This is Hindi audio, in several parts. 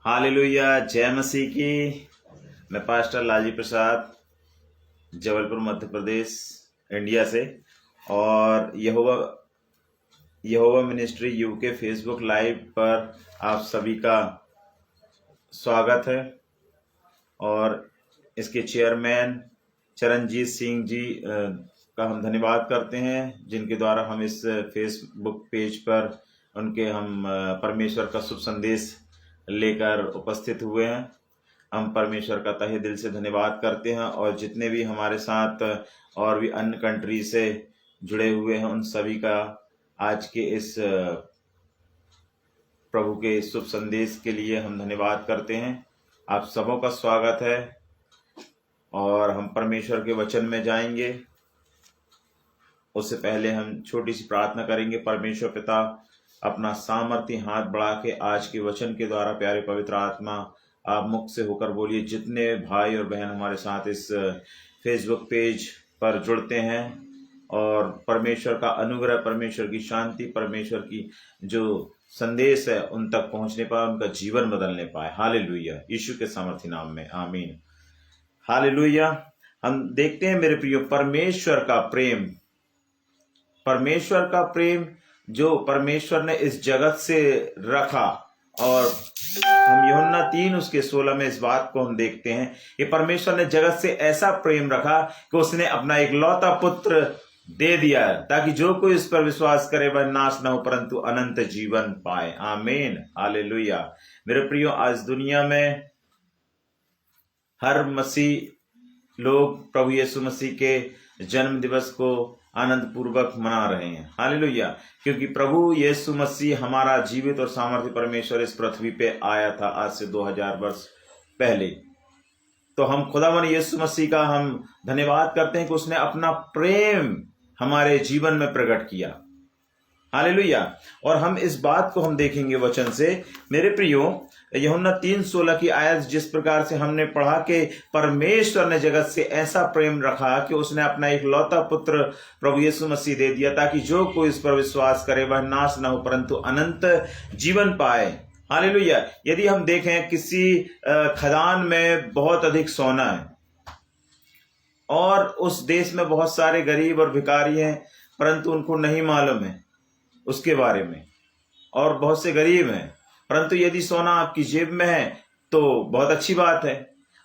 हालेलुया, जय मसीह की। मैं पास्टर लालजी प्रसाद, जबलपुर मध्य प्रदेश, इंडिया से। और यहोवा मिनिस्ट्री यूके फेसबुक लाइव पर आप सभी का स्वागत है। और इसके चेयरमैन चरणजीत सिंह जी का हम धन्यवाद करते हैं, जिनके द्वारा हम इस फेसबुक पेज पर उनके हम परमेश्वर का शुभ संदेश लेकर उपस्थित हुए हैं। हम परमेश्वर का तहे दिल से धन्यवाद करते हैं। और जितने भी हमारे साथ और भी अन्य कंट्री से जुड़े हुए हैं, उन सभी का आज के इस प्रभु के शुभ संदेश के लिए हम धन्यवाद करते हैं। आप सबों का स्वागत है। और हम परमेश्वर के वचन में जाएंगे, उससे पहले हम छोटी सी प्रार्थना करेंगे। परमेश्वर पिता, अपना सामर्थ्य हाथ बढ़ा के आज के वचन के द्वारा प्यारे पवित्र आत्मा आप मुख से होकर बोलिए। जितने भाई और बहन हमारे साथ इस फेसबुक पेज पर जुड़ते हैं, और परमेश्वर का अनुग्रह, परमेश्वर की शांति, परमेश्वर की जो संदेश है उन तक पहुंचने पाए, उनका जीवन बदलने पाए। हालेलुया, यीशु के सामर्थ्य नाम में आमीन। हालेलुया। हम देखते हैं मेरे प्रियो, परमेश्वर का प्रेम जो परमेश्वर ने इस जगत से रखा। और हम यूहन्ना 3:16 में इस बात को हम देखते हैं कि परमेश्वर ने जगत से ऐसा प्रेम रखा कि उसने अपना इकलौता पुत्र दे दिया, ताकि जो कोई इस पर विश्वास करे वह नाश न हो परंतु अनंत जीवन पाए। आमीन, हालेलुया। मेरे प्रियो, आज दुनिया में हर मसीह लोग प्रभु यीशु मसीह के जन्म दिवस को आनंद पूर्वक मना रहे हैं। हालेलुया, क्योंकि प्रभु यीशु मसीह हमारा जीवित और सामर्थ्य परमेश्वर इस पृथ्वी पे आया था आज से 2000 वर्ष पहले। तो हम खुदावन यीशु मसीह का हम धन्यवाद करते हैं कि उसने अपना प्रेम हमारे जीवन में प्रकट किया। हालेलुया। और हम इस बात को हम देखेंगे वचन से। मेरे प्रियो, यूहन्ना 3:16 की आयत जिस प्रकार से हमने पढ़ा कि परमेश्वर ने जगत से ऐसा प्रेम रखा कि उसने अपना इकलौता पुत्र प्रभु यीशु मसीह दे दिया, ताकि जो कोई इस पर विश्वास करे वह नाश न हो परंतु अनंत जीवन पाए। हालेलुया। यदि हम देखें, किसी खदान में बहुत अधिक सोना है और उस देश में बहुत सारे गरीब और भिखारी हैं, परंतु उनको नहीं मालूम है उसके बारे में, और बहुत से गरीब हैं, परंतु यदि सोना आपकी जेब में है तो बहुत अच्छी बात है।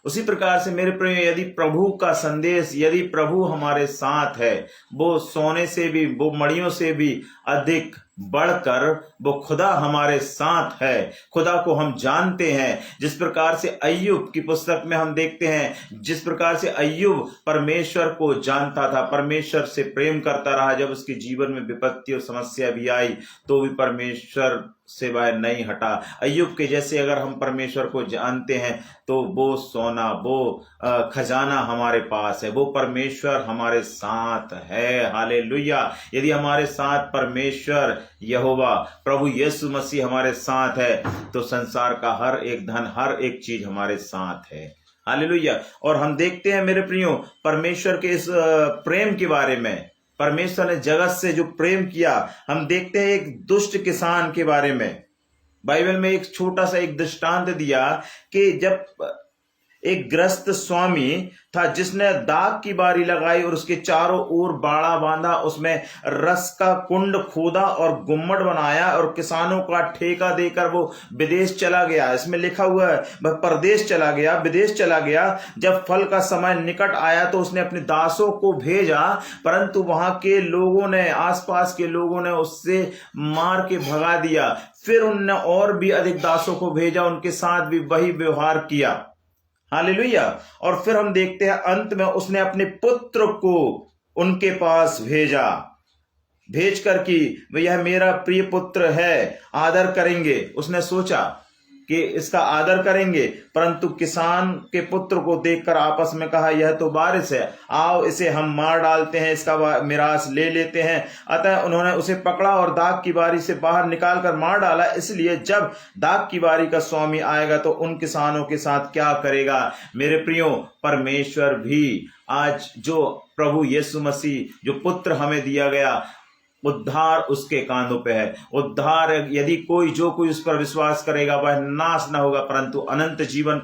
उसी प्रकार से मेरे प्रिय, यदि प्रभु का संदेश, यदि प्रभु हमारे साथ है, वो सोने से भी, वो मणियों से भी अधिक बढ़कर वो खुदा हमारे साथ है। खुदा को हम जानते हैं। जिस प्रकार से अय्यूब की पुस्तक में हम देखते हैं, जिस प्रकार से अय्यूब परमेश्वर को जानता था, परमेश्वर से प्रेम करता रहा, जब उसके जीवन में विपत्ति और समस्या भी आई तो भी परमेश्वर से वह नहीं हटा। अय्यूब के जैसे अगर हम परमेश्वर को जानते हैं तो वो सोना, वो खजाना हमारे पास है, वो परमेश्वर हमारे साथ है। हालेलुया। यदि हमारे साथ परमेश्वर यहोवा प्रभु यीशु मसीह हमारे साथ है तो संसार का हर एक धन, हर एक चीज हमारे साथ है। हालेलुया। और हम देखते हैं मेरे प्रियो, परमेश्वर के इस प्रेम के बारे में, परमेश्वर ने जगत से जो प्रेम किया, हम देखते हैं एक दुष्ट किसान के बारे में। बाइबल में एक छोटा सा एक दृष्टांत दिया कि जब एक ग्रस्त स्वामी था जिसने दाख की बारी लगाई और उसके चारों ओर बाड़ा बांधा, उसमें रस का कुंड खोदा और गुम्मट बनाया और किसानों का ठेका देकर वो विदेश चला गया। इसमें लिखा हुआ है वह परदेश चला गया, विदेश चला गया। जब फल का समय निकट आया तो उसने अपने दासों को भेजा, परंतु वहां के लोगों ने, आसपास के लोगों ने उससे मार के भगा दिया। फिर उनने और भी अधिक दासों को भेजा, उनके साथ भी वही व्यवहार किया। हालेलुया। और फिर हम देखते हैं अंत में उसने अपने पुत्र को उनके पास भेजा, भेज कर कि यह मेरा प्रिय पुत्र है, आदर करेंगे। उसने सोचा कि इसका आदर करेंगे, परंतु किसान के पुत्र को देखकर आपस में कहा, यह तो वारिस है, आओ इसे हम मार डालते हैं, इसका मिरास ले लेते हैं। अतः उन्होंने उसे पकड़ा और दाख की बारी से बाहर निकालकर मार डाला। इसलिए जब दाख की बारी का स्वामी आएगा तो उन किसानों के साथ क्या करेगा। मेरे प्रियो, परमेश्वर भी आज जो प्रभु यीशु मसीह, जो पुत्र हमें दिया गया, उद्धार उसके कांधों पे है। उद्धार यदि जो कोई उस पर विश्वास करेगा वह नाश न होगा परंतु अनंत जीवन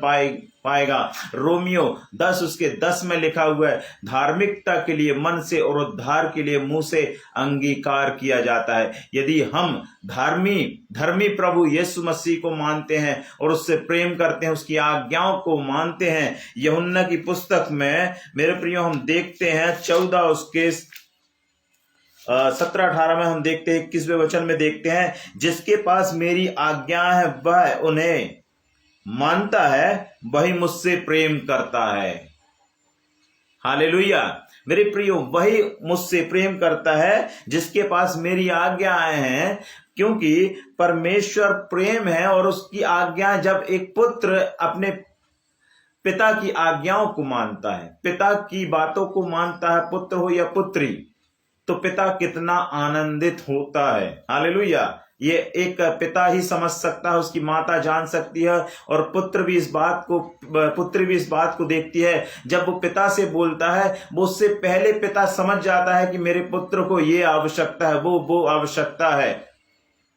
पाएगा। रोमियो 10 उसके 10 में लिखा हुआ है, धार्मिकता के लिए मन से और उद्धार के लिए मुंह से अंगीकार किया जाता है। यदि हम धर्मी प्रभु यीशु मसीह को मानते हैं और उससे प्रेम करते हैं, उसकी आज्ञाओं को मानते हैं, यूहन्ना की पुस्तक में मेरे प्रियो हम देखते हैं 14 उसके 17-18 में हम देखते हैं, 21वें वचन में देखते हैं, जिसके पास मेरी आज्ञा है वह उन्हें मानता है, वही मुझसे प्रेम करता है। हालेलुया। मेरे प्रियो, वही मुझसे प्रेम करता है जिसके पास मेरी आज्ञाएं हैं, क्योंकि परमेश्वर प्रेम है और उसकी आज्ञा, जब एक पुत्र अपने पिता की आज्ञाओं को मानता है, पिता की बातों को मानता है, पुत्र हो या पुत्री, तो पिता कितना आनंदित होता है। हालेलुया। ये एक पिता ही समझ सकता है, उसकी माता जान सकती है और पुत्री भी इस बात को देखती है। जब वो पिता से बोलता है, वो उससे पहले पिता समझ जाता है कि मेरे पुत्र को ये आवश्यकता है, वो आवश्यकता है,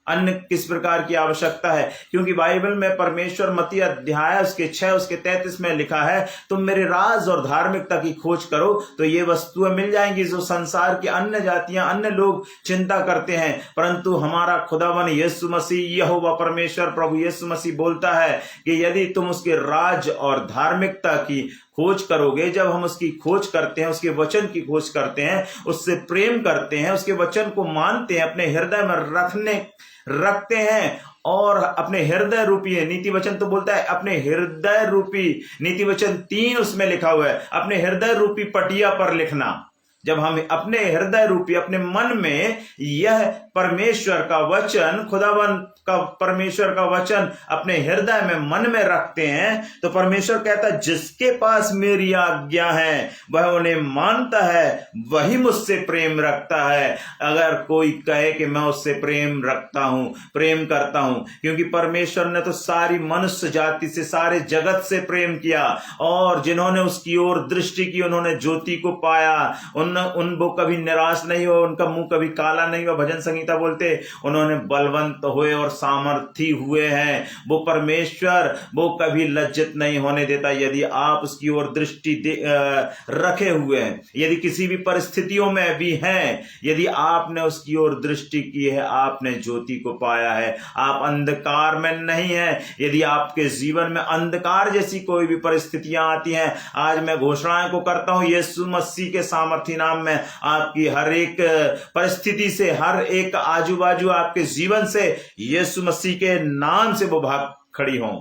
अन्य किस प्रकार की आवश्यकता है। क्योंकि बाइबल में परमेश्वर मत्ती अध्याय उसके 6 उसके 33 में लिखा है, तुम मेरे राज और धार्मिकता की खोज करो तो ये वस्तुएं मिल जाएंगी जो संसार की अन्य जातियां, अन्य लोग चिंता करते हैं। परंतु हमारा खुदावन यीशु मसीह, यहोवा परमेश्वर प्रभु यीशु मसीह बोलता है कि यदि तुम उसके राज और धार्मिकता की खोज करोगे, जब हम उसकी खोज करते हैं, उसके वचन की खोज करते हैं, उससे प्रेम करते हैं, उसके वचन को मानते हैं, अपने हृदय में रखते हैं और अपने हृदय रूपी है, नीति वचन तो बोलता है अपने हृदय रूपी, नीति वचन 3 उसमें लिखा हुआ है, अपने हृदय रूपी पटिया पर लिखना। जब हम अपने हृदय रूपी, अपने मन में यह परमेश्वर का वचन, खुदावन का परमेश्वर का वचन अपने हृदय में, मन में रखते हैं, तो परमेश्वर कहता है जिसके पास मेरी आज्ञा है वह उन्हें मानता है, वही मुझसे प्रेम रखता है। अगर कोई कहे कि मैं उससे प्रेम रखता हूं, प्रेम करता हूं, क्योंकि परमेश्वर ने तो सारी मनुष्य जाति से, सारे जगत से प्रेम किया और जिन्होंने उसकी ओर दृष्टि की उन्होंने ज्योति को पाया। वो कभी निराश नहीं हुआ, उनका मुंह कभी काला नहीं हुआ। भजन संगीता बोलते उन्होंने बलवंत हुए और सामर्थी हुए हैं। वो परमेश्वर, वो कभी लज्जित नहीं होने देता। यदि आप उसकी ओर दृष्टि रखे हुए हैं, यदि किसी भी परिस्थितियों में भी हैं, यदि आपने उसकी ओर दृष्टि की है, आपने ज्योति को पाया है, आप अंधकार में नहीं है। यदि आपके जीवन में अंधकार जैसी कोई भी परिस्थितियां आती हैं, आज मैं घोषणाएं को करता हूं यीशु मसीह के सामर्थी नाम में, आपकी हर एक परिस्थिति से, हर एक आजू बाजू आपके जीवन से यीशु मसीह के नाम से वो भाग खड़ी हों।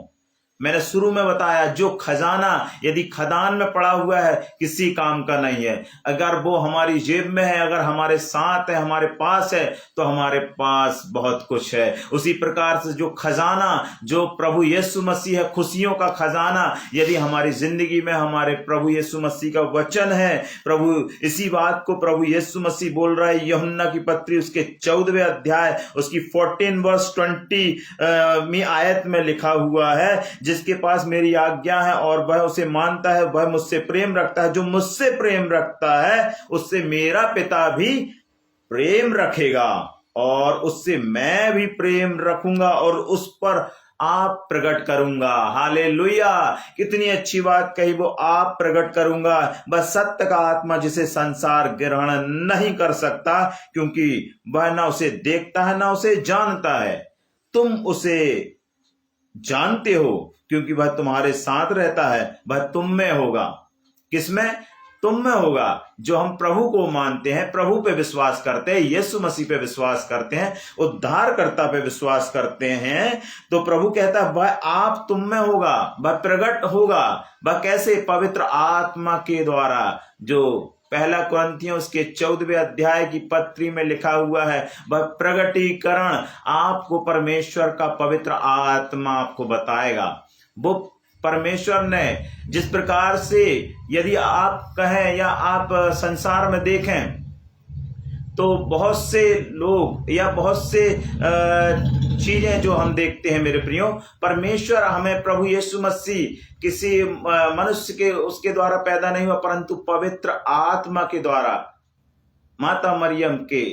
मैंने शुरू में बताया, जो खजाना यदि खदान में पड़ा हुआ है किसी काम का नहीं है। अगर वो हमारी जेब में है, अगर हमारे साथ है, हमारे पास है, तो हमारे पास बहुत कुछ है। उसी प्रकार से जो खजाना, जो प्रभु यीशु मसीह है, खुशियों का खजाना, यदि हमारी जिंदगी में हमारे प्रभु यीशु मसीह का वचन है, प्रभु इसी बात को प्रभु यीशु मसीह बोल रहा है यूहन्ना की पत्री उसके 14वें अध्याय उसकी 14 वर्स 20 आयत में लिखा हुआ है, जिसके पास मेरी आज्ञा है और वह उसे मानता है, वह मुझसे प्रेम रखता है। जो मुझसे प्रेम रखता है उससे मेरा पिता भी प्रेम रखेगा और उससे मैं भी प्रेम रखूंगा और उस पर आप प्रकट करूंगा। हालेलुया। कितनी अच्छी बात कही, वो आप प्रकट करूंगा। बस सत्य का आत्मा जिसे संसार ग्रहण नहीं कर सकता, क्योंकि वह ना उसे देखता है ना उसे जानता है। तुम उसे जानते हो क्योंकि वह तुम्हारे साथ रहता है, वह तुम में होगा। किसमें? तुम में होगा। जो हम प्रभु को मानते हैं, प्रभु पे विश्वास करते हैं, यीशु मसीह पे विश्वास करते हैं, उद्धारकर्ता पे विश्वास करते हैं, तो प्रभु कहता है वह आप तुम में होगा, वह प्रकट होगा। वह कैसे? पवित्र आत्मा के द्वारा। जो पहला कुरिन्थियों उसके 14वें अध्याय की पत्री में लिखा हुआ है, वह प्रगटीकरण आपको परमेश्वर का पवित्र आत्मा आपको बताएगा। वो परमेश्वर ने जिस प्रकार से, यदि आप कहें या आप संसार में देखें, तो बहुत से लोग या बहुत से चीजें जो हम देखते हैं मेरे प्रियो, परमेश्वर हमें प्रभु यीशु मसीह किसी मनुष्य के उसके द्वारा पैदा नहीं हुआ, परंतु पवित्र आत्मा के द्वारा माता मरियम के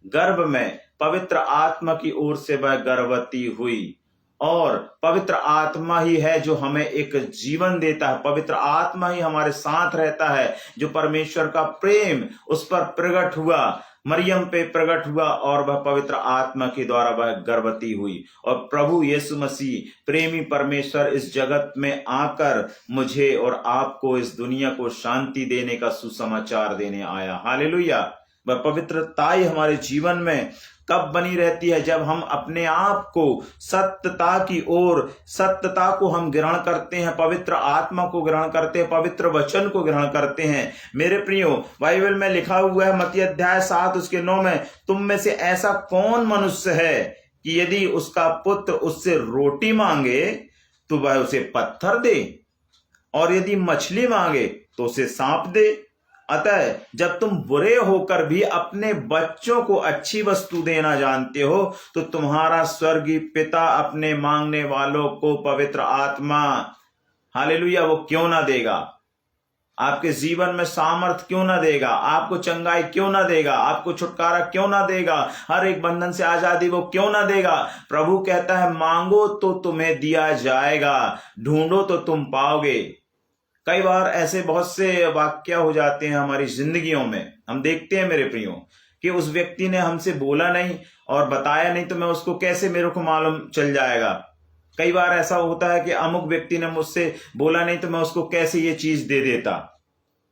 गर्भ में पवित्र आत्मा की ओर से वह गर्भवती हुई, और पवित्र आत्मा ही है जो हमें एक जीवन देता है। पवित्र आत्मा ही हमारे साथ रहता है, जो परमेश्वर का प्रेम उस पर प्रकट हुआ, मरियम पे प्रकट हुआ, और वह पवित्र आत्मा के द्वारा वह गर्भवती हुई। और प्रभु यीशु मसीह प्रेमी परमेश्वर इस जगत में आकर मुझे और आपको, इस दुनिया को शांति देने का सुसमाचार देने आया। हालेलुया। वह पवित्रता हमारे जीवन में कब बनी रहती है? जब हम अपने आप को सत्यता की ओर, सत्यता को हम ग्रहण करते हैं, पवित्र आत्मा को ग्रहण करते हैं, पवित्र वचन को ग्रहण करते हैं। मेरे प्रियो, बाइबल में लिखा हुआ है मत्ती अध्याय 7 उसके 9 में, तुम में से ऐसा कौन मनुष्य है कि यदि उसका पुत्र उससे रोटी मांगे तो वह उसे पत्थर दे, और यदि मछली मांगे तो उसे सांप दे? अतः जब तुम बुरे होकर भी अपने बच्चों को अच्छी वस्तु देना जानते हो, तो तुम्हारा स्वर्गीय पिता अपने मांगने वालों को पवित्र आत्मा, हालेलुया, वो क्यों ना देगा? आपके जीवन में सामर्थ क्यों ना देगा? आपको चंगाई क्यों ना देगा? आपको छुटकारा क्यों ना देगा? हर एक बंधन से आजादी वो क्यों ना देगा? प्रभु कहता है, मांगो तो तुम्हें दिया जाएगा, ढूंढो तो तुम पाओगे। कई बार ऐसे बहुत से वाक्य हो जाते हैं हमारी जिंदगियों में, हम देखते हैं मेरे प्रियो कि उस व्यक्ति ने हमसे बोला नहीं और बताया नहीं, तो मैं उसको कैसे, मेरे को मालूम चल जाएगा। कई बार ऐसा होता है कि अमुक व्यक्ति ने मुझसे बोला नहीं, तो मैं उसको कैसे ये चीज दे देता।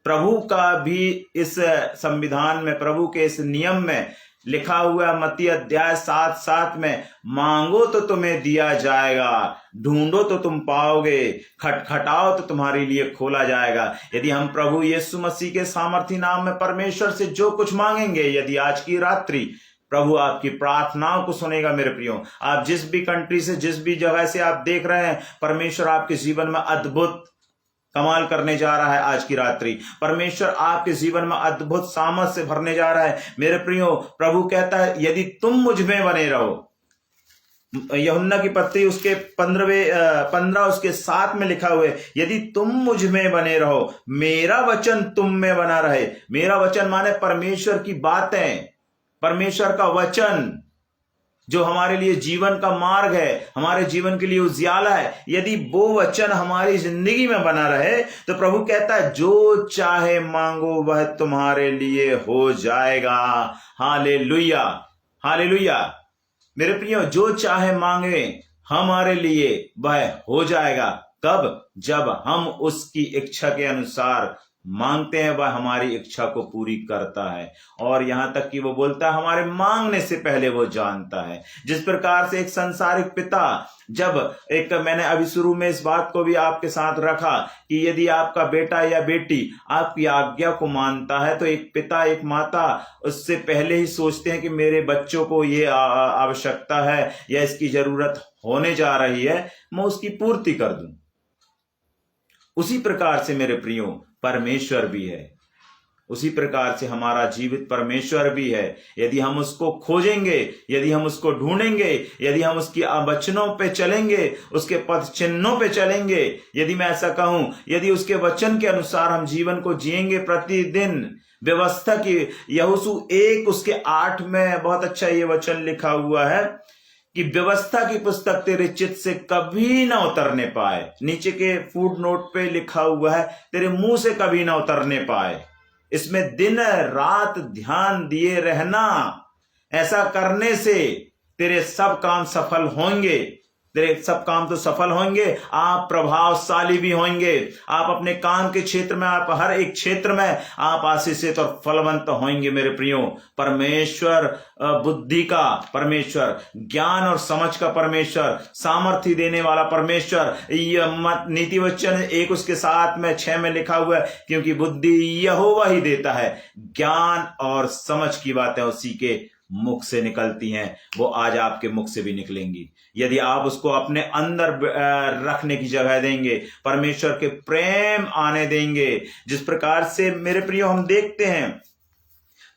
प्रभु का भी इस संविधान में, प्रभु के इस नियम में लिखा हुआ है मत्ती अध्याय 7:7 में, मांगो तो तुम्हें दिया जाएगा, ढूंढो तो तुम पाओगे, खटखटाओ तो तुम्हारे लिए खोला जाएगा। यदि हम प्रभु यीशु मसीह के सामर्थी नाम में परमेश्वर से जो कुछ मांगेंगे, यदि आज की रात्रि प्रभु आपकी प्रार्थनाओं को सुनेगा। मेरे प्रियो, आप जिस भी कंट्री से, जिस भी जगह से आप देख रहे हैं, परमेश्वर आपके जीवन में अद्भुत कमाल करने जा रहा है। आज की रात्रि परमेश्वर आपके जीवन में अद्भुत सामर्थ से भरने जा रहा है। मेरे प्रियो, प्रभु कहता है, यदि तुम मुझ में बने रहो, यूहन्ना की पत्री उसके 15 उसके 7 में लिखा हुआ है, यदि तुम मुझ में बने रहो, मेरा वचन तुम में बना रहे। मेरा वचन माने परमेश्वर की बातें, परमेश्वर का वचन जो हमारे लिए जीवन का मार्ग है, हमारे जीवन के लिए उजियाला है। यदि वो वचन हमारी जिंदगी में बना रहे, तो प्रभु कहता है, जो चाहे मांगो वह तुम्हारे लिए हो जाएगा। Hallelujah, hallelujah. मेरे प्रियो, जो चाहे मांगे हमारे लिए वह हो जाएगा। कब? जब हम उसकी इच्छा के अनुसार मांगते हैं, वह हमारी इच्छा को पूरी करता है। और यहां तक कि वो बोलता है, हमारे मांगने से पहले वो जानता है। जिस प्रकार से एक संसारिक पिता, जब एक, मैंने अभी शुरू में इस बात को भी आपके साथ रखा कि यदि आपका बेटा या बेटी आपकी आज्ञा को मानता है, तो एक पिता, एक माता उससे पहले ही सोचते हैं कि मेरे बच्चों को ये आवश्यकता है या इसकी जरूरत होने जा रही है, मैं उसकी पूर्ति कर दूं। उसी प्रकार से मेरे प्रियो, परमेश्वर भी है। उसी प्रकार से हमारा जीवित परमेश्वर भी है। यदि हम उसको खोजेंगे, यदि हम उसको ढूंढेंगे, यदि हम उसकी वचनों पे चलेंगे, उसके पद चिन्हों पे चलेंगे, यदि मैं ऐसा कहूं, यदि उसके वचन के अनुसार हम जीवन को जिएंगे प्रतिदिन, व्यवस्था की, यहोशू 1 उसके 8 में बहुत अच्छा ये वचन लिखा हुआ है कि व्यवस्था की पुस्तक तेरे चित्त से कभी ना उतरने पाए। नीचे के फुट नोट पे लिखा हुआ है, तेरे मुंह से कभी ना उतरने पाए। इसमें दिन रात ध्यान दिए रहना। ऐसा करने से तेरे सब काम सफल होंगे। तेरे सब काम तो सफल होंगे, आप प्रभावशाली भी होंगे। आप अपने काम के क्षेत्र में, आप हर एक क्षेत्र में आप आशीषित और फलवंत होंगे। मेरे प्रियो, परमेश्वर बुद्धि का परमेश्वर, ज्ञान और समझ का परमेश्वर, सामर्थ्य देने वाला परमेश्वर। नीति वचन 1 उसके 7 में 6 में लिखा हुआ है, क्योंकि बुद्धि यहोवा ही देता है, ज्ञान और समझ की बातें उसी के मुख से निकलती हैं। वो आज आपके मुख से भी निकलेंगी, यदि आप उसको अपने अंदर रखने की जगह देंगे, परमेश्वर के प्रेम आने देंगे। जिस प्रकार से मेरे प्रियो हम देखते हैं,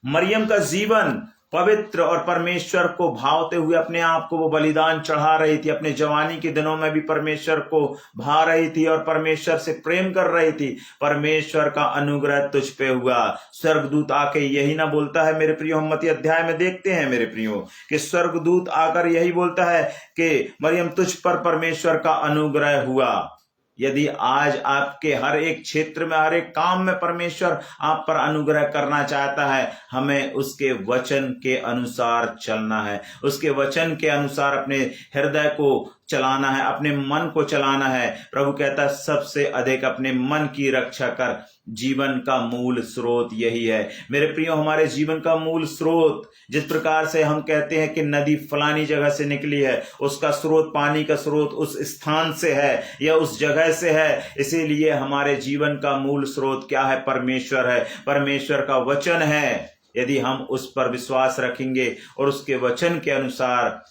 मरियम का जीवन पवित्र और परमेश्वर को भावते हुए अपने आप को वो बलिदान चढ़ा रही थी। अपने जवानी के दिनों में भी परमेश्वर को भा रही थी और परमेश्वर से प्रेम कर रही थी। परमेश्वर का अनुग्रह तुझ पे हुआ। स्वर्गदूत आके यही ना बोलता है मेरे प्रियो, हम मत्ती अध्याय में देखते हैं मेरे प्रियो कि स्वर्गदूत आकर यही बोलता है कि मरियम तुझ पर परमेश्वर का अनुग्रह हुआ। यदि आज आपके हर एक क्षेत्र में, हर एक काम में परमेश्वर आप पर अनुग्रह करना चाहता है, हमें उसके वचन के अनुसार चलना है, उसके वचन के अनुसार अपने हृदय को चलाना है, अपने मन को चलाना है। प्रभु कहता है सबसे अधिक अपने मन की रक्षा कर। जीवन का मूल स्रोत यही है मेरे प्रियो, हमारे जीवन का मूल स्रोत। जिस प्रकार से हम कहते हैं कि नदी फलानी जगह से निकली है, उसका स्रोत, पानी का स्रोत उस स्थान से है या उस जगह से है, इसीलिए हमारे जीवन का मूल स्रोत क्या है? परमेश्वर है, परमेश्वर का वचन है। यदि हम उस पर विश्वास रखेंगे और उसके वचन के अनुसार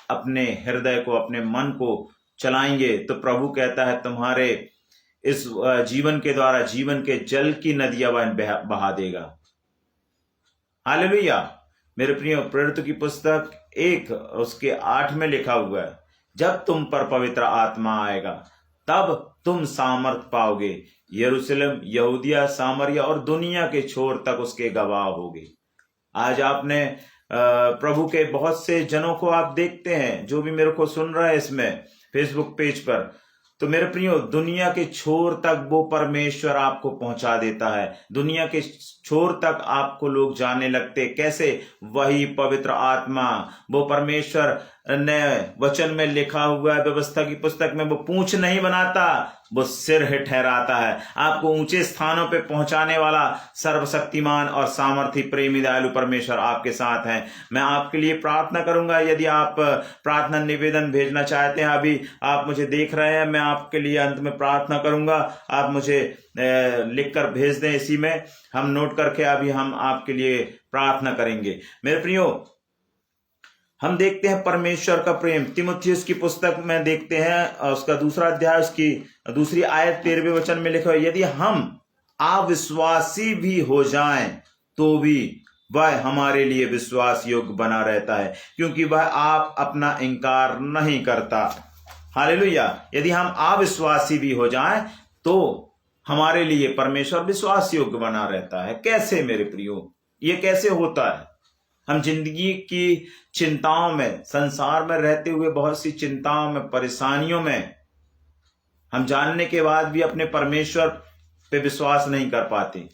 अपने हृदय को, अपने मन को चलाएंगे, तो प्रभु कहता है तुम्हारे इस जीवन के द्वारा जीवन के जल की नदियां वह बहा देगा। हालेलुया। मेरे प्रियो, प्रेरितों की पुस्तक 1 उसके 8 में लिखा हुआ है, जब तुम पर पवित्र आत्मा आएगा तब तुम सामर्थ पाओगे, यरूशलेम, यहूदिया, सामरिया और दुनिया के छोर तक उसके गवाह होगे। आज आपने प्रभु के बहुत से जनों को आप देखते हैं, जो भी मेरे को सुन रहा है इसमें फेसबुक पेज पर, तो मेरे प्रियो दुनिया के छोर तक वो परमेश्वर आपको पहुंचा देता है। दुनिया के छोर तक आपको लोग जाने लगते। कैसे? वही पवित्र आत्मा, वो परमेश्वर ने वचन में लिखा हुआ है, व्यवस्था की पुस्तक में, वो पूंछ नहीं बनाता, वो सिर ही ठहराता है। आपको ऊंचे स्थानों पे पहुंचाने वाला सर्वशक्तिमान और सामर्थी प्रेमी दयालु परमेश्वर आपके साथ हैं। मैं आपके लिए प्रार्थना करूंगा। यदि आप प्रार्थना निवेदन भेजना चाहते हैं, अभी आप मुझे देख रहे हैं, मैं आपके लिए अंत में प्रार्थना करूंगा। आप मुझे लिखकर भेज दें, इसी में हम नोट करके अभी हम आपके लिए प्रार्थना करेंगे। मेरे प्रियो, हम देखते हैं परमेश्वर का प्रेम तीमुथियुस की पुस्तक में देखते हैं, उसका 2 अध्याय उसकी 2 आयत 13वें वचन में लिखा है, यदि हम अविश्वासी भी हो जाएं तो भी वह हमारे लिए विश्वास योग्य बना रहता है, क्योंकि वह आप अपना इनकार नहीं करता। हालेलुया। यदि हम अविश्वासी भी हो जाएं तो हमारे लिए परमेश्वर विश्वास योग्य बना रहता है। कैसे मेरे प्रियो? ये कैसे होता है? हम जिंदगी की चिंताओं में, संसार में रहते हुए बहुत सी चिंताओं में, परेशानियों में हम जानने के बाद भी अपने परमेश्वर पे विश्वास नहीं कर पाते।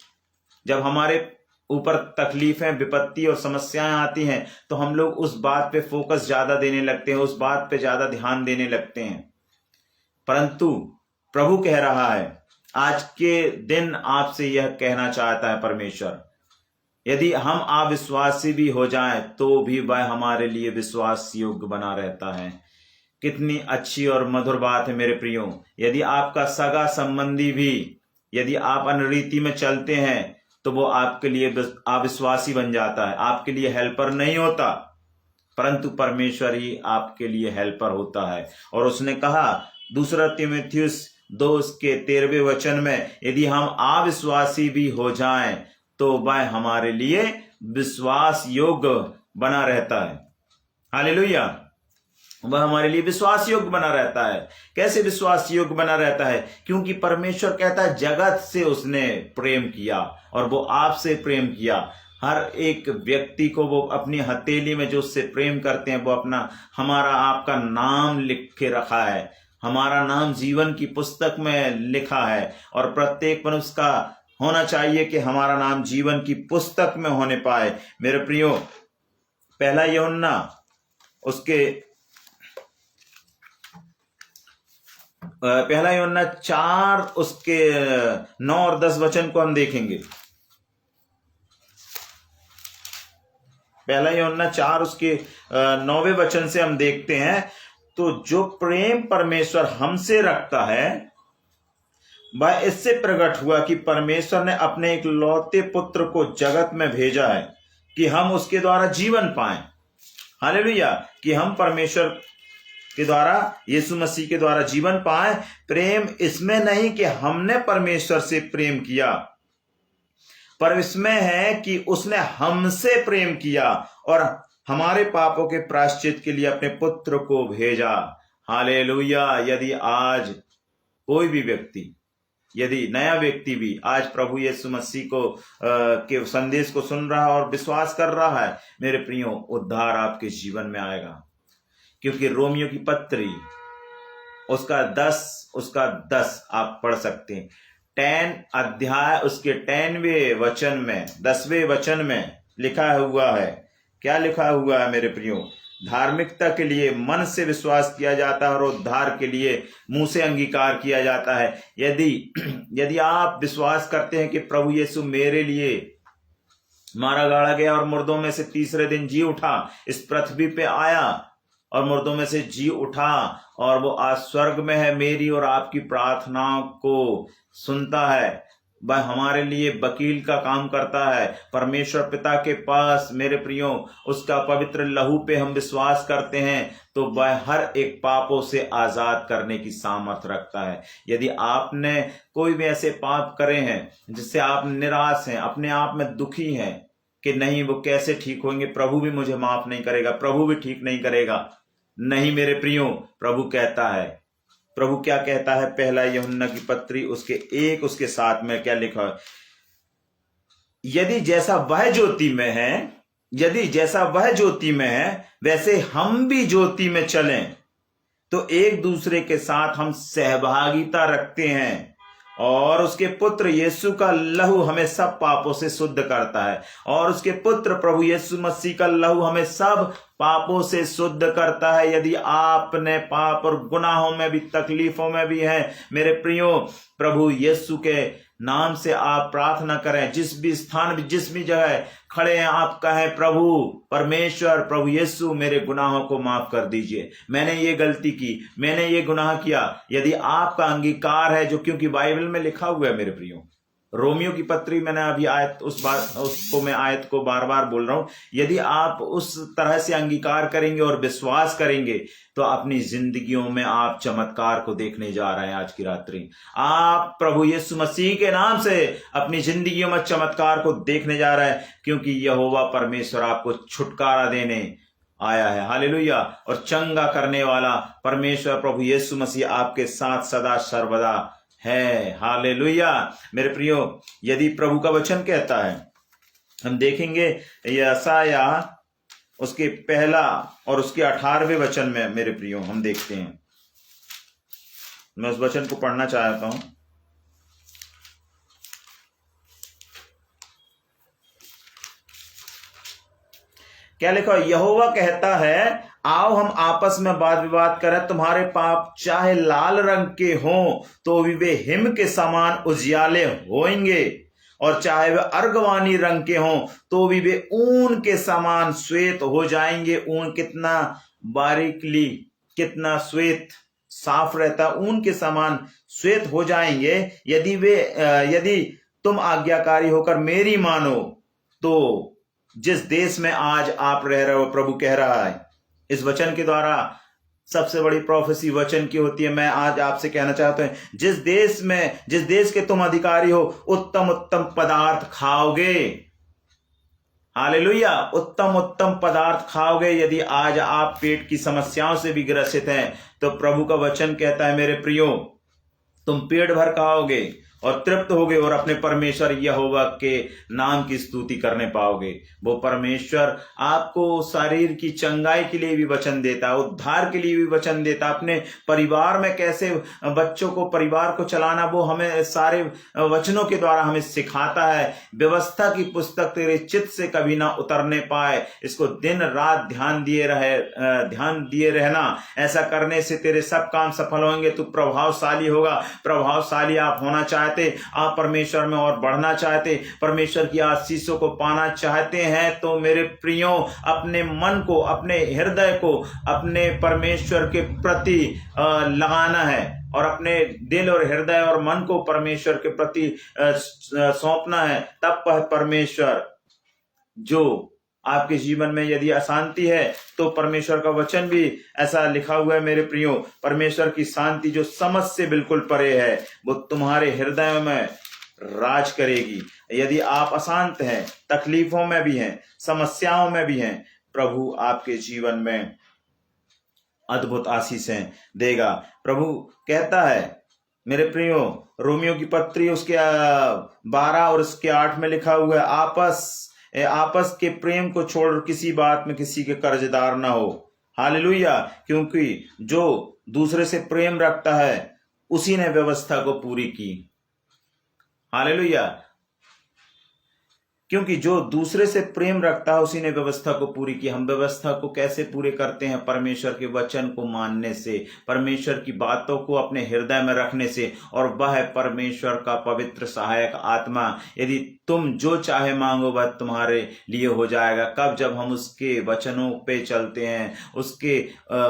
जब हमारे ऊपर तकलीफें, विपत्ति और समस्याएं आती हैं तो हम लोग उस बात पे फोकस ज्यादा देने लगते हैं, उस बात पे ज्यादा ध्यान देने लगते हैं। परंतु प्रभु कह रहा है, आज के दिन आपसे यह कहना चाहता है परमेश्वर, यदि हम अविश्वासी भी हो जाएं तो भी वह हमारे लिए विश्वास योग्य बना रहता है। कितनी अच्छी और मधुर बात है मेरे प्रियो। यदि आपका सगा संबंधी भी, यदि आप अनरीति में चलते हैं तो वो आपके लिए अविश्वासी बन जाता है, आपके लिए हेल्पर नहीं होता, परंतु परमेश्वर ही आपके लिए हेल्पर होता है। और उसने कहा 2 तीमुथियुस 2 के 13वें वचन में, यदि हम अविश्वासी भी हो जाएं तो वह हमारे लिए विश्वास योग्य बना रहता है। हालेलुया। वह हमारे लिए विश्वास योग्य बना रहता है। कैसे विश्वास योग्य बना रहता है? क्योंकि परमेश्वर कहता है जगत से उसने प्रेम किया और वो आपसे प्रेम किया। हर एक व्यक्ति को वो अपनी हथेली में जो उससे प्रेम करते हैं, वो अपना, हमारा, आपका नाम लिख के रखा है। हमारा नाम जीवन की पुस्तक में लिखा है और प्रत्येक मनुष्य का होना चाहिए कि हमारा नाम जीवन की पुस्तक में होने पाए। मेरे प्रियो, 1 यूहन्ना उसके 1 यूहन्ना 4 उसके 9 और 10 वचन को हम देखेंगे। 1 यूहन्ना 4 उसके 9वें वचन से हम देखते हैं, तो जो प्रेम परमेश्वर हमसे रखता है वह इससे प्रकट हुआ कि परमेश्वर ने अपने एक लौते पुत्र को जगत में भेजा है कि हम उसके द्वारा जीवन पाएं। हालेलुया। कि हम परमेश्वर के द्वारा, यीशु मसीह के द्वारा जीवन पाएं। प्रेम इसमें नहीं कि हमने परमेश्वर से प्रेम किया, पर इसमें है कि उसने हमसे प्रेम किया और हमारे पापों के प्रायश्चित के लिए अपने पुत्र को भेजा। हालेलुया। यदि आज कोई भी व्यक्ति, यदि नया व्यक्ति भी आज प्रभु यीशु मसीह को के संदेश को सुन रहा है और विश्वास कर रहा है, मेरे प्रियो, उद्धार आपके जीवन में आएगा। क्योंकि रोमियो की पत्री उसका 10 आप पढ़ सकते हैं। 10 अध्याय उसके 10वें वचन में, 10वें वचन में लिखा हुआ है। क्या लिखा हुआ है मेरे प्रियो? धार्मिकता के लिए मन से विश्वास किया जाता है और उद्धार के लिए मुंह से अंगीकार किया जाता है। यदि आप विश्वास करते हैं कि प्रभु यीशु मेरे लिए मारा गाड़ा गया और मुर्दों में से तीसरे दिन जी उठा, इस पृथ्वी पे आया और मुर्दों में से जी उठा, और वो आज स्वर्ग में है, मेरी और आपकी प्रार्थनाओं को सुनता है, वह हमारे लिए वकील का काम करता है परमेश्वर पिता के पास। मेरे प्रियो, उसका पवित्र लहू पे हम विश्वास करते हैं तो वह हर एक पापों से आजाद करने की सामर्थ्य रखता है। यदि आपने कोई भी ऐसे पाप करे हैं जिससे आप निराश हैं, अपने आप में दुखी हैं कि नहीं वो कैसे ठीक होंगे, प्रभु भी मुझे माफ नहीं करेगा, प्रभु भी ठीक नहीं करेगा, नहीं मेरे प्रियो, प्रभु कहता है, प्रभु क्या कहता है? पहला यूहन्ना की पत्री उसके 7 में क्या लिखा है? यदि जैसा वह ज्योति में है वैसे हम भी ज्योति में चलें तो एक दूसरे के साथ हम सहभागिता रखते हैं, और उसके पुत्र यीशु का लहू हमें सब पापों से शुद्ध करता है, और उसके पुत्र प्रभु यीशु मसीह का लहू हमें सब पापों से शुद्ध करता है। यदि आपने पाप और गुनाहों में भी, तकलीफों में भी हैं, मेरे प्रियो, प्रभु यीशु के नाम से आप प्रार्थना करें। जिस भी स्थान में, जिस भी जगह खड़े हैं, आप कहें, प्रभु परमेश्वर, प्रभु यीशु, मेरे गुनाहों को माफ कर दीजिए, मैंने ये गलती की, मैंने ये गुनाह किया। यदि आपका अंगीकार है, जो क्योंकि बाइबल में लिखा हुआ है मेरे प्रियो, रोमियो की पत्री, मैंने अभी आयत को बार बार बोल रहा हूं, यदि आप उस तरह से अंगीकार करेंगे और विश्वास करेंगे तो अपनी जिंदगियों में आप चमत्कार को देखने जा रहे हैं। आज की रात्रि आप प्रभु यीशु मसीह के नाम से अपनी जिंदगियों में चमत्कार को देखने जा रहे हैं, क्योंकि यहोवा परमेश्वर आपको छुटकारा देने आया है। हालेलुया। और चंगा करने वाला परमेश्वर प्रभु यीशु मसीह आपके साथ सदा सर्वदा है। हालेलुया। मेरे प्रियो, यदि प्रभु का वचन कहता है, हम देखेंगे यशाया उसके 1 और उसके 18वें वचन में मेरे प्रियो हम देखते हैं। मैं उस वचन को पढ़ना चाहता हूं। क्या लिखा? यहोवा कहता है, आओ हम आपस में वाद विवाद करें। तुम्हारे पाप चाहे लाल रंग के हों तो भी वे हिम के समान उजियाले होंगे, और चाहे वे अर्गवानी रंग के हों तो भी वे ऊन के समान श्वेत हो जाएंगे। ऊन कितना बारीकली, कितना श्वेत साफ रहता, ऊन के समान श्वेत हो जाएंगे यदि तुम आज्ञाकारी होकर मेरी मानो तो। जिस देश में आज आप रह रहे हो, प्रभु कह रहा है इस वचन के द्वारा, सबसे बड़ी प्रोफेसी वचन की होती है। मैं आज आपसे कहना चाहता हूं, जिस देश के तुम अधिकारी हो, उत्तम उत्तम पदार्थ खाओगे। हालेलुया। उत्तम उत्तम पदार्थ खाओगे। यदि आज आप पेट की समस्याओं से भी ग्रसित हैं तो प्रभु का वचन कहता है, मेरे प्रियो, तुम पेट भर खाओगे और तृप्त होगे और अपने परमेश्वर यहोवा के नाम की स्तुति करने पाओगे। वो परमेश्वर आपको शरीर की चंगाई के लिए भी वचन देता है, उद्धार के लिए भी वचन देता है। अपने परिवार में कैसे बच्चों को, परिवार को चलाना, वो हमें सारे वचनों के द्वारा हमें सिखाता है। व्यवस्था की पुस्तक तेरे चित्त से कभी ना उतरने पाए, इसको दिन रात ध्यान दिए रहना। ऐसा करने से तेरे सब काम सफल होंगे, तू प्रभावशाली होगा। प्रभावशाली आप होना चाहते, आप परमेश्वर में और बढ़ना चाहते, परमेश्वर की आशीषों को पाना चाहते हैं तो मेरे प्रियो, अपने मन को, अपने हृदय को अपने परमेश्वर के प्रति लगाना है, और अपने दिल और हृदय और मन को परमेश्वर के प्रति सौंपना है। तब परमेश्वर, जो आपके जीवन में यदि अशांति है तो परमेश्वर का वचन भी ऐसा लिखा हुआ है मेरे प्रियो, परमेश्वर की शांति जो समझ से बिल्कुल परे है, वो तुम्हारे हृदय में राज करेगी। यदि आप अशांत हैं, तकलीफों में भी हैं, समस्याओं में भी हैं, प्रभु आपके जीवन में अद्भुत आशीषें देगा। प्रभु कहता है मेरे प्रियो, रोमियो की पत्री उसके 12 और उसके 8 में लिखा हुआ है, आपस के प्रेम को छोड़ किसी बात में किसी के कर्जदार ना हो। हालेलुया। क्योंकि जो दूसरे से प्रेम रखता है उसी ने व्यवस्था को पूरी की। हालेलुया। क्योंकि जो दूसरे से प्रेम रखता है उसी ने व्यवस्था को पूरी की। हम व्यवस्था को कैसे पूरे करते हैं? परमेश्वर के वचन को मानने से, परमेश्वर की बातों को अपने हृदय में रखने से, और वह परमेश्वर का पवित्र सहायक आत्मा, यदि तुम जो चाहे मांगो वह तुम्हारे लिए हो जाएगा। कब? जब हम उसके वचनों पे चलते हैं, उसके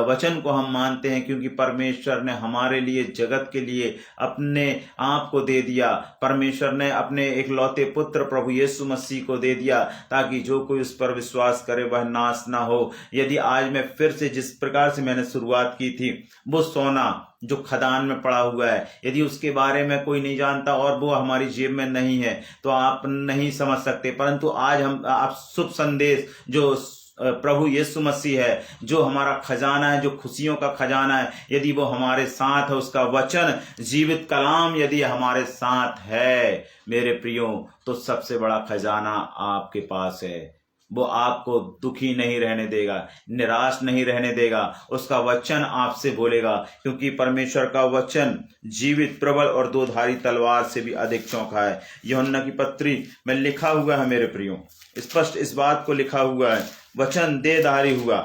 वचन को हम मानते हैं। क्योंकि परमेश्वर ने हमारे लिए, जगत के लिए अपने आप को दे दिया। परमेश्वर ने अपने इकलौते पुत्र प्रभु यीशु मसीह को दे दिया, ताकि जो कोई उस पर विश्वास करे वह नाश ना हो। यदि आज मैं फिर से, जिस प्रकार से मैंने शुरुआत की थी, वो सोना जो खदान में पड़ा हुआ है, यदि उसके बारे में कोई नहीं जानता और वो हमारी जेब में नहीं है तो आप नहीं समझ सकते। परंतु आज हम आप शुभ संदेश जो प्रभु यीशु मसीह है, जो हमारा खजाना है, जो खुशियों का खजाना है, यदि वो हमारे साथ है, उसका वचन जीवित कलाम यदि हमारे साथ है मेरे प्रियो, तो सबसे बड़ा खजाना आपके पास है। वो आपको दुखी नहीं रहने देगा, निराश नहीं रहने देगा। उसका वचन आपसे बोलेगा, क्योंकि परमेश्वर का वचन जीवित, प्रबल और दोधारी तलवार से भी अधिक चौंका है। यूहन्ना की पत्री में लिखा हुआ है मेरे प्रियो, स्पष्ट इस बात को लिखा हुआ है, वचन देहधारी हुआ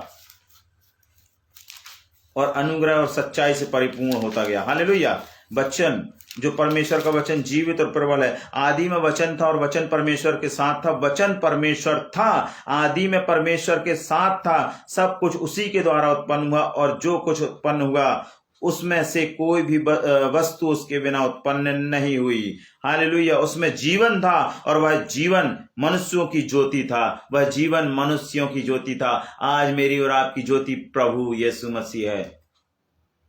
और अनुग्रह और सच्चाई से परिपूर्ण होता गया। हालेलुया। वचन, जो परमेश्वर का वचन जीवित और प्रबल है। आदि में वचन था और वचन परमेश्वर के साथ था, वचन परमेश्वर था, आदि में परमेश्वर के साथ था। सब कुछ उसी के द्वारा उत्पन्न हुआ, और जो कुछ उत्पन्न हुआ उसमें से कोई भी वस्तु उसके बिना उत्पन्न नहीं हुई। हालेलुया। उसमें जीवन था और वह जीवन मनुष्यों की ज्योति था, वह जीवन मनुष्यों की ज्योति था। आज मेरी और आपकी ज्योति प्रभु यीशु मसीह है।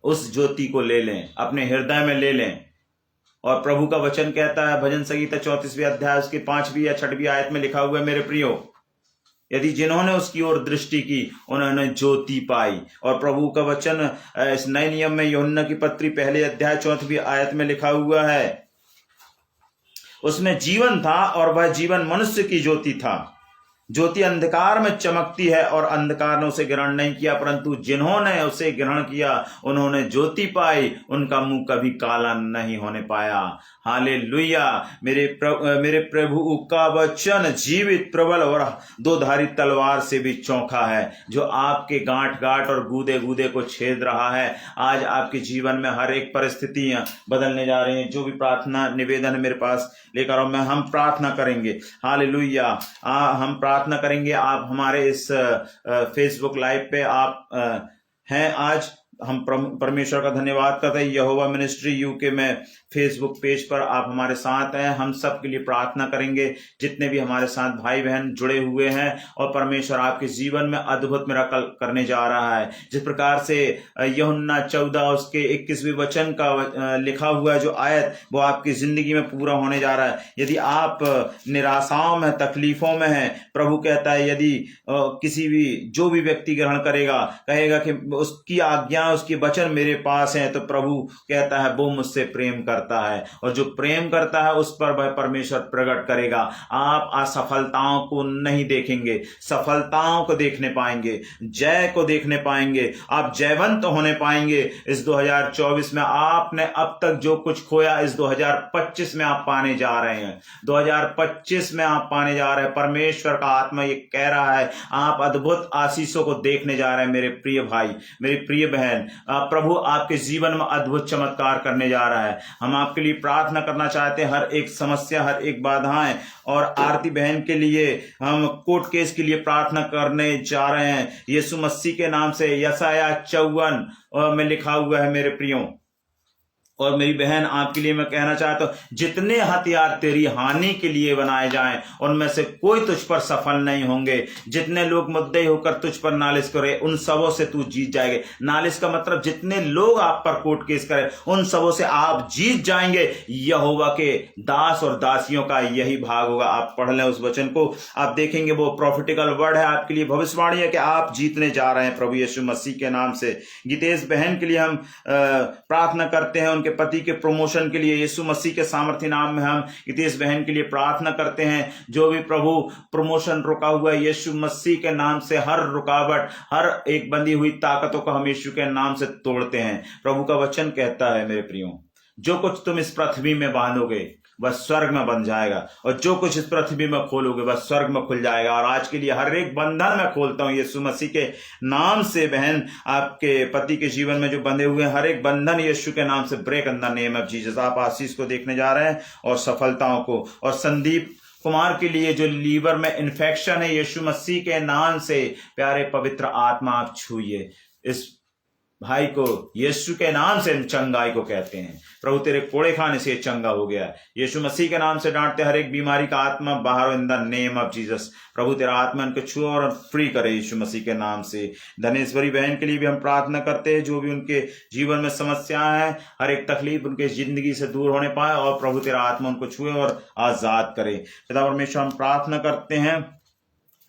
उस ज्योति को ले लें, अपने हृदय में ले लें। और प्रभु का वचन कहता है, भजन संगीता 34वें अध्याय उसके 5वीं या 6वीं आयत में लिखा हुआ है मेरे प्रियो, यदि जिन्होंने उसकी ओर दृष्टि की उन्होंने ज्योति पाई। और प्रभु का वचन इस नए नियम में यूहन्ना की पत्री 1 अध्याय 4वीं आयत में लिखा हुआ है, उसमें जीवन था और वह जीवन मनुष्य की ज्योति था। ज्योति अंधकार में चमकती है और अंधकार ने उसे ग्रहण नहीं किया, परंतु जिन्होंने उसे ग्रहण किया उन्होंने ज्योति पाई, उनका मुंह कभी काला नहीं होने पाया। हालेलुया। मेरे प्रभु का वचन जीवित, प्रबल और दोधारी तलवार से भी चौंका है, जो आपके गांठ गांठ और गूदे गूदे को छेद रहा है। आज आपके जीवन में हर एक परिस्थितियां बदलने जा रही हैं। जो भी प्रार्थना निवेदन मेरे पास लेकर आओ, हम प्रार्थना करेंगे। हालेलुया। हम प्रार्थना करेंगे। आप हमारे इस फेसबुक लाइव पे आप हैं आज, हम परमेश्वर का धन्यवाद करते हैं। यहोवा मिनिस्ट्री यूके में फेसबुक पेज पर आप हमारे साथ हैं। हम सब के लिए प्रार्थना करेंगे, जितने भी हमारे साथ भाई बहन जुड़े हुए हैं, और परमेश्वर आपके जीवन में अद्भुत मिराकल करने जा रहा है। जिस प्रकार से यूहन्ना 14 उसके 21वें वचन का लिखा हुआ है जो आयत, वो आपकी जिंदगी में पूरा होने जा रहा है। यदि आप निराशाओं में, तकलीफों में हैं, प्रभु कहता है यदि किसी भी, जो भी व्यक्ति ग्रहण करेगा, कहेगा कि उसकी आज्ञा, उसके वचन मेरे पास हैं, तो प्रभु कहता है वो मुझसे प्रेम करता है, और जो प्रेम करता है उस पर वह परमेश्वर प्रकट करेगा। आप असफलताओं को नहीं देखेंगे, सफलताओं को देखने पाएंगे, जय को देखने पाएंगे, आप जयवंत होने पाएंगे। इस 2024 में आपने अब तक जो कुछ खोया, इस 2025 में आप पाने जा रहे हैं। 2025 में आप पाने जा रहे हैं। परमेश्वर का आत्मा ये कह रहा है, आप अद्भुत आशीषों को देखने जा रहे हैं मेरे प्रिय भाई, मेरी प्रिय बहन। प्रभु आपके जीवन में अद्भुत चमत्कार करने जा रहा है। हम आपके लिए प्रार्थना करना चाहते हैं। हर एक समस्या, हर एक बाधाएं, और आरती बहन के लिए हम कोर्ट केस के लिए प्रार्थना करने जा रहे हैं यीशु मसीह के नाम से। यशायाह 54 में लिखा हुआ है मेरे प्रियो, और मेरी बहन आपके लिए मैं कहना चाहता हूं, जितने हथियार तेरी हानि के लिए बनाए जाएं उनमें से कोई तुझ पर सफल नहीं होंगे। जितने लोग मुद्दई होकर तुझ पर नालिश करे उन सबों से तू जीत जाएंगे। नालिश का मतलब जितने लोग आप पर कोर्ट केस करें उन सबों से आप जीत जाएंगे। यहोवा के दास और दासियों का यही भाग होगा। आप पढ़ लें उस वचन को, आप देखेंगे वो प्रॉफिटिकल वर्ड है, आपके लिए भविष्यवाणी है कि आप जीतने जा रहे हैं प्रभु यीशु मसीह के नाम से। गीतेश बहन के लिए हम प्रार्थना करते हैं, उनके पति के प्रमोशन के लिए यीशु मसीह के सामर्थ्य नाम में हम गीतेश बहन के लिए प्रार्थना करते हैं। जो भी प्रभु प्रमोशन रुका हुआ है यीशु मसीह के नाम से, हर रुकावट, हर एक बंधी हुई ताकतों को हम यीशु के नाम से तोड़ते हैं। प्रभु का वचन कहता है मेरे प्रियो, जो कुछ तुम इस पृथ्वी में बांधोगे वह स्वर्ग में बन जाएगा, और जो कुछ इस पृथ्वी में खोलोगे वह स्वर्ग में खुल जाएगा। और आज के लिए हर एक बंधन मैं खोलता हूं यीशु मसीह के नाम से। बहन, आपके पति के जीवन में जो बंधे हुए हैं हर एक बंधन यीशु के नाम से break in the name of Jesus. आप आशीष को देखने जा रहे हैं और सफलताओं को। और संदीप कुमार के लिए जो लीवर में इन्फेक्शन है यीशु मसीह के नाम से प्यारे पवित्र आत्मा आप छूइए इस भाई को, यीशु के नाम से चंगाई को कहते हैं। प्रभु तेरे कोड़े खाने से चंगा हो गया। यीशु मसीह के नाम से डांटते हर एक बीमारी का आत्मा बाहर in the name of Jesus. प्रभु तेरा आत्मा उनको छुए और फ्री करे यीशु मसीह के नाम से। धनेश्वरी बहन के लिए भी हम प्रार्थना करते हैं, जो भी उनके जीवन में समस्याएं हैं हर एक तकलीफ उनके जिंदगी से दूर होने पाए, और प्रभु तेरा आत्मा उनको छुए और आजाद करे। पिता परमेश्वर हम प्रार्थना करते हैं,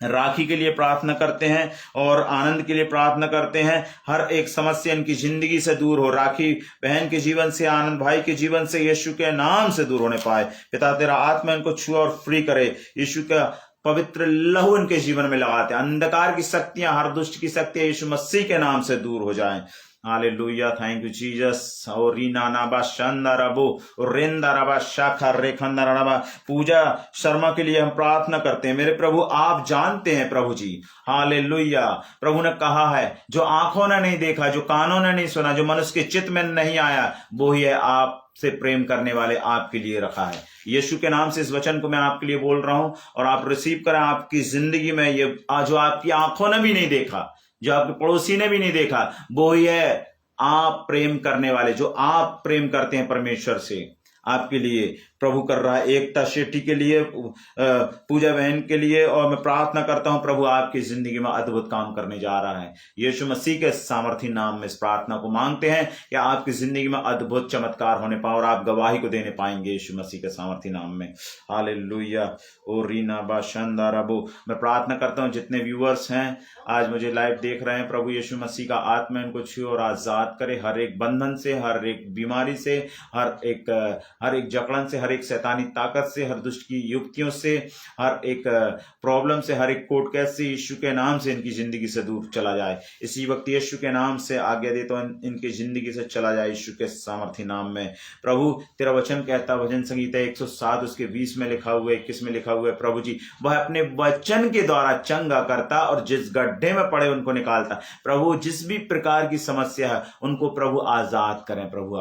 राखी के लिए प्रार्थना करते हैं और आनंद के लिए प्रार्थना करते हैं। हर एक समस्या इनकी जिंदगी से दूर हो। राखी बहन के जीवन से, आनंद भाई के जीवन से यीशु के नाम से दूर होने पाए। पिता तेरा आत्मा इनको छुए और फ्री करे। यीशु का पवित्र लहू इनके जीवन में लगाते हैं। अंधकार की शक्तियां, हर दुष्ट की शक्तियां यीशु मसीह के नाम से दूर हो जाएं। Hallelujah, thank you Jesus. और रीना नाबा शंदरबो रेंदा रबा शाखा रेखंदर रबा। पूजा शर्मा के लिए हम प्रार्थना करते हैं। मेरे प्रभु आप जानते हैं प्रभु जी, हालेलुया। प्रभु ने कहा है जो आंखों ने नहीं देखा, जो कानों ने नहीं सुना, जो मनुष्य के चित्त में नहीं आया, वो ही है आप से प्रेम करने वाले आपके लिए रखा है। यीशु के नाम से इस वचन को मैं आपके लिए बोल रहा हूं और आप रिसीव करें आपकी जिंदगी में। ये जो आपकी आंखों ने भी नहीं देखा, जो आपके पड़ोसी ने भी नहीं देखा, वो ही है आप प्रेम करने वाले, जो आप प्रेम करते हैं परमेश्वर से। आपके लिए प्रभु कर रहा है। एकता शेट्टी के लिए, पूजा बहन के लिए, और मैं प्रार्थना करता हूं प्रभु आपकी जिंदगी में अद्भुत काम करने जा रहा है। यीशु मसीह के सामर्थी नाम में इस प्रार्थना को मांगते हैं कि आपकी जिंदगी में अद्भुत चमत्कार होने पाए और आप गवाही को देने पाएंगे यीशु मसीह के सामर्थी नाम में। हालेलुया। ओ रीना बा शंदारबो। मैं प्रार्थना करता हूं जितने व्यूअर्स हैं आज मुझे लाइव देख रहे हैं, प्रभु यीशु मसीह का आत्मा इनको छुए और आजाद करे हर एक बंधन से, हर एक बीमारी से, हर एक जकड़न से, हर एक शैतानी ताकत से, हर दुष्ट की युक्तियों से, हर एक प्रॉब्लम से, हर एक कोर्ट केस से यीशु के नाम से इनकी जिंदगी से दूर चला जाए। इसी वक्त यीशु के नाम से आज्ञा देता हूं इनकी जिंदगी से चला जाए यीशु के सामर्थी नाम में। प्रभु तेरा वचन कहता, भजन संगीता 107 उसके 20 में लिखा हुआ है, 21 में लिखा हुआ है, प्रभु जी वह अपने वचन के द्वारा चंगा करता और जिस गड्ढे में पड़े उनको निकालता। प्रभु जिस भी प्रकार की समस्या है उनको प्रभु आजाद करें। प्रभु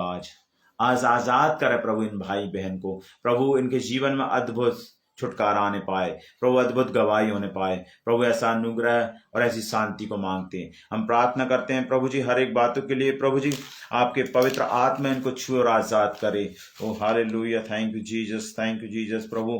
आज आजाद करे प्रभु इन भाई बहन को। प्रभु इनके जीवन में अद्भुत छुटकारा आने पाए, प्रभु अद्भुत गवाही होने पाए। प्रभु ऐसा अनुग्रह और ऐसी शांति को मांगते हैं। हम प्रार्थना करते हैं प्रभु जी हर एक बातों के लिए। प्रभु जी आपके पवित्र आत्मा इनको छुए और आजाद करे। Oh hallelujah, thank you Jesus, thank you Jesus. प्रभु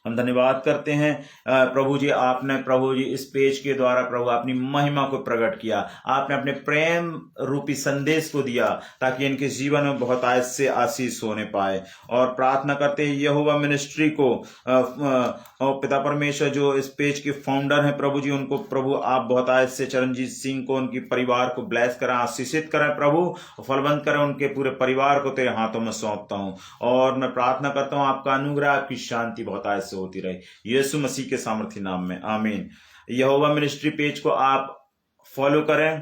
हम धन्यवाद करते हैं प्रभु जी, आपने प्रभु जी इस पेज के द्वारा प्रभु अपनी महिमा को प्रकट किया। आपने अपने प्रेम रूपी संदेश को दिया ताकि इनके जीवन में बहुत आज से आशीष होने पाए। और प्रार्थना करते हैं यहोवा मिनिस्ट्री को, पिता परमेश्वर जो इस पेज के फाउंडर हैं प्रभु जी, उनको प्रभु आप बहुत आज से चरणजीत सिंह को, उनकी परिवार को ब्लेस करें, आशीषित करें प्रभु, फलवंत करें। उनके पूरे परिवार को तेरे हाथों में सौंपता हूँ और मैं प्रार्थना करता हूँ आपका अनुग्रह, आपकी शांति बहुत आज होती रहे यीशु मसीह के सामर्थी नाम में, आमीन। यहोवा मिनिस्ट्री पेज को आप फॉलो करें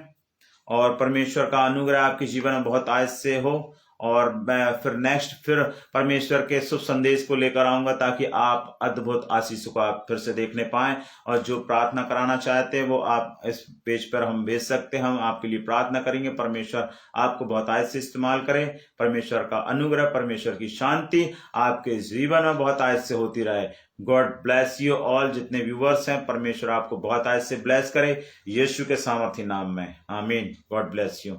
और परमेश्वर का अनुग्रह आपके जीवन में बहुत आज से हो। और मैं फिर परमेश्वर के शुभ संदेश को लेकर आऊंगा ताकि आप अद्भुत आशीषों को आप फिर से देखने पाएं। और जो प्रार्थना कराना चाहते हैं वो आप इस पेज पर हम भेज सकते हैं, हम आपके लिए प्रार्थना करेंगे। परमेश्वर आपको बहुत आज से इस्तेमाल करे। परमेश्वर का अनुग्रह, परमेश्वर की शांति आपके जीवन में बहुत आज से होती रहे। God bless you all. जितने व्यूवर्स हैं परमेश्वर आपको बहुत आज से ब्लेस करे यीशु के सामर्थी नाम में, आमीन। God bless you.